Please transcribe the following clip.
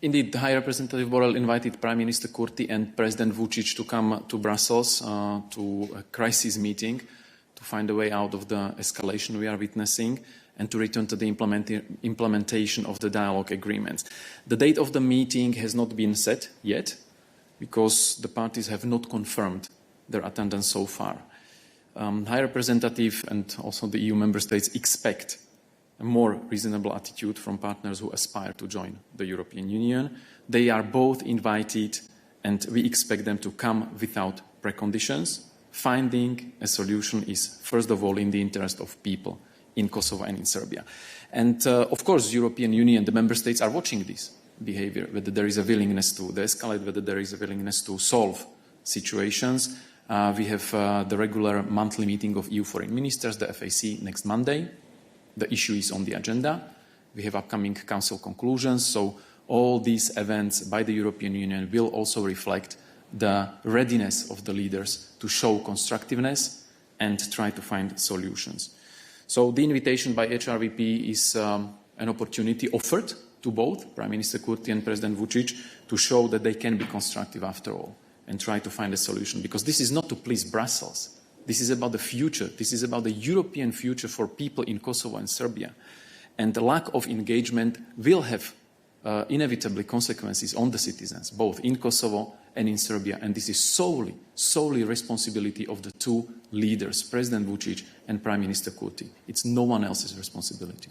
Indeed, the High Representative Borrell invited Prime Minister Kurti and President Vučić to come to Brussels to a crisis meeting to find a way out of the escalation we are witnessing and to return to the implementation of the dialogue agreements. The date of the meeting has not been set yet because the parties have not confirmed their attendance so far. High Representative and also the EU member states expect a more reasonable attitude from partners who aspire to join the European Union. They are both invited and we expect them to come without preconditions. Finding a solution is, first of all, in the interest of people in Kosovo and in Serbia. And of course, the European Union, the member states are watching this behavior, whether there is a willingness to de-escalate, whether there is a willingness to solve situations. We have the regular monthly meeting of EU foreign ministers, the FAC, next Monday. The issue is on the agenda. We have upcoming Council conclusions. So all these events by the European Union will also reflect the readiness of the leaders to show constructiveness and try to find solutions. So the invitation by HRVP is an opportunity offered to both Prime Minister Kurti and President Vučić to show that they can be constructive after all and try to find a solution. Because this is not to please Brussels. This is about the future. This is about the European future for people in Kosovo and Serbia. And the lack of engagement will have inevitably consequences on the citizens, both in Kosovo and in Serbia. And this is solely responsibility of the two leaders, President Vučić and Prime Minister Kurti. It's no one else's responsibility.